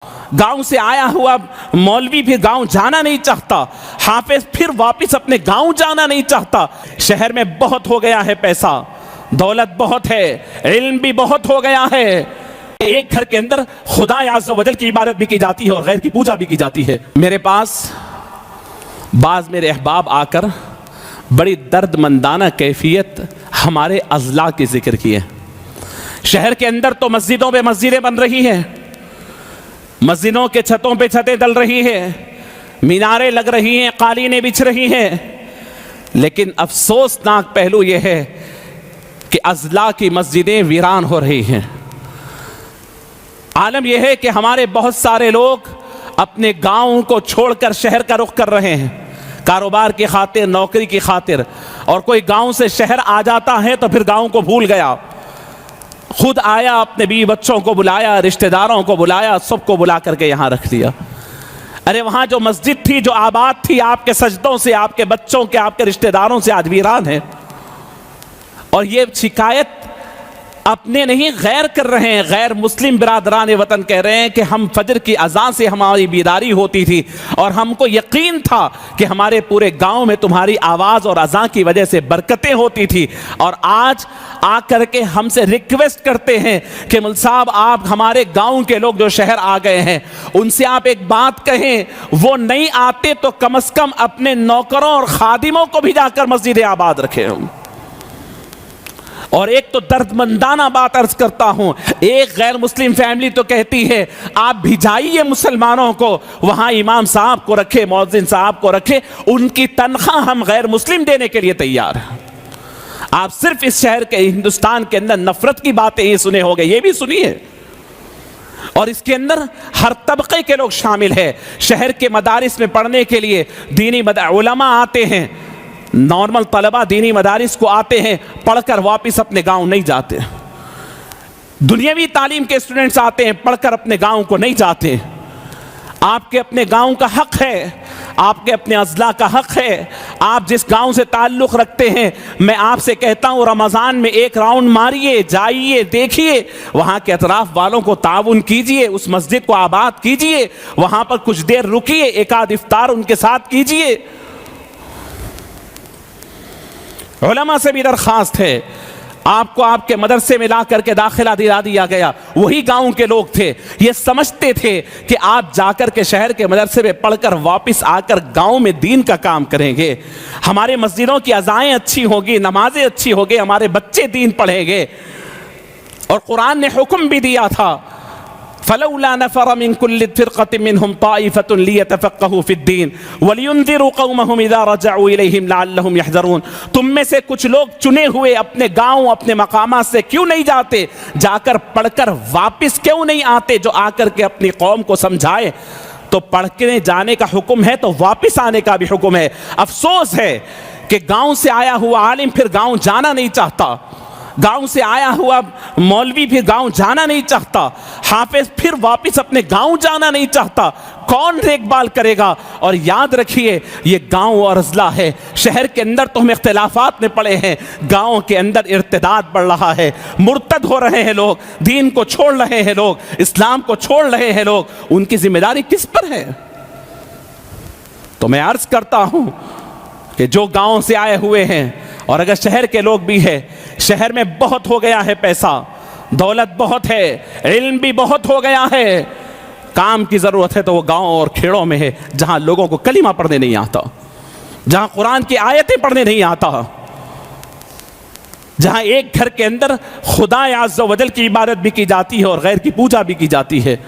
गांव से आया हुआ मौलवी भी गांव जाना नहीं चाहता, हाफिज फिर वापस अपने गांव जाना नहीं चाहता। शहर में बहुत हो गया है पैसा, दौलत बहुत है, इल्म भी बहुत हो गया है। एक घर के अंदर खुदा अज़्ज़ व जल की इबादत भी की जाती है और गैर की पूजा भी की जाती है। मेरे पास बाज मेरे अहबाब आकर बड़ी दर्दमंदाना कैफियत हमारे अज़ला की जिक्र की है। शहर के अंदर तो मस्जिदों पे मस्जिदें बन रही हैं, मस्जिदों के छतों पे छतें डल रही हैं, मीनारें लग रही हैं, कालीनें बिछ रही हैं, लेकिन अफसोसनाक पहलू यह है कि अज़ला की मस्जिदें वीरान हो रही हैं। आलम यह है कि हमारे बहुत सारे लोग अपने गाँव को छोड़कर शहर का रुख कर रहे हैं, कारोबार की खातिर, नौकरी की खातिर। और कोई गांव से शहर आ जाता है तो फिर गांव को भूल गया, खुद आया, अपने बीवी बच्चों को बुलाया, रिश्तेदारों को बुलाया, सबको बुला करके यहाँ रख दिया। अरे वहाँ जो मस्जिद थी, जो आबाद थी आपके सजदों से, आपके बच्चों के, आपके रिश्तेदारों से, आज वीरान है। और ये शिकायत अपने नहीं गैर कर रहे हैं, गैर मुस्लिम बिरादरान वतन कह रहे हैं कि हम फजर की अज़ान से हमारी बेदारी होती थी और हमको यकीन था कि हमारे पूरे गांव में तुम्हारी आवाज़ और अज़ान की वजह से बरकतें होती थी। और आज आकर के हमसे रिक्वेस्ट करते हैं कि मुल्क साहब आप हमारे गांव के लोग जो शहर आ गए हैं उनसे आप एक बात कहें, वो नहीं आते तो कम से कम अपने नौकरों और खादिमों को भी जाकर मस्जिद आबाद रखे हों। और एक तो दर्दमंदाना बात अर्ज करता हूं, एक गैर मुस्लिम फैमिली तो कहती है आप भिजाइए मुसलमानों को, वहां इमाम साहब को रखे, मौज़िन साहब को रखे, उनकी तनख्वाह हम गैर मुस्लिम देने के लिए तैयार हैं। आप सिर्फ इस शहर के, हिंदुस्तान के अंदर नफरत की बातें ये सुने होंगे, ये भी सुनिए। और इसके अंदर हर तबके के लोग शामिल हैं। शहर के मदारिस में पढ़ने के लिए दीनी उलमा आते हैं, नॉर्मल तलबा दीनी मदारिस को आते हैं, पढ़कर वापस अपने गांव नहीं जाते। दुनियावी तालीम के स्टूडेंट्स आते हैं, पढ़कर अपने गांव को नहीं जाते। आपके अपने गांव का हक है, आपके अपने अज़ला का हक है। आप जिस गांव से ताल्लुक़ रखते हैं, मैं आपसे कहता हूँ रमज़ान में एक राउंड मारिए, जाइए, देखिए, वहाँ के अतराफ़ वालों को ताउन कीजिए, उस मस्जिद को आबाद कीजिए, वहाँ पर कुछ देर रुकिए, एक आध इफ्तार उनके साथ कीजिए। उलमा से भी दरख्वास्त है, आपको आपके मदरसे में ला करके दाखिला दिला दिया गया, वही गांव के लोग थे, ये समझते थे कि आप जाकर के शहर के मदरसे में पढ़कर वापस आकर गांव में दीन का काम करेंगे, हमारे मस्जिदों की अज़ाएं अच्छी होगी, नमाजें अच्छी होगी, हमारे बच्चे दीन पढ़ेंगे। और कुरान ने हुक्म भी दिया था, फलौला नफर मिन कुल्लि फ़िरक़तिन मिनहुम ताइफ़तुन लियतफ़क़्क़हू फ़िद्दीन वलियुन्ज़िरू क़ौमहुम इज़ा रजअू इलैहिम लअल्लहुम यहज़रून। तुम में से कुछ लोग चुने हुए अपने गांव, अपने मकामात से क्यों नहीं जाते, जाकर पढ़कर वापस क्यों नहीं आते, जो आकर के अपनी कौम को समझाए। तो पढ़ के जाने का हुक्म है तो वापस आने का भी हुक्म है। अफसोस है कि गांव से आया हुआ आलिम फिर गांव जाना नहीं चाहता, गांव से आया हुआ मौलवी भी गांव जाना नहीं चाहता, हाफिज फिर वापस अपने गांव जाना नहीं चाहता। कौन देखभाल करेगा? और याद रखिए ये गांव और अज़ला है। शहर के अंदर तो हम इख्तिलाफात में पड़े हैं, गांव के अंदर इर्तिदाद बढ़ रहा है, मुर्तद हो रहे हैं लोग, दीन को छोड़ रहे हैं लोग, इस्लाम को छोड़ रहे हैं लोग। उनकी जिम्मेदारी किस पर है? तो मैं अर्ज करता हूं कि जो गांव से आए हुए हैं और अगर शहर के लोग भी हैं, शहर में बहुत हो गया है पैसा, दौलत बहुत है, इल्म भी बहुत हो गया है, काम की ज़रूरत है तो वो गांव और खेड़ों में है, जहां लोगों को कलीमा पढ़ने नहीं आता, जहां कुरान की आयतें पढ़ने नहीं आता, जहां एक घर के अंदर खुदा अज़्ज़ व जल की इबादत भी की जाती है और गैर की पूजा भी की जाती है।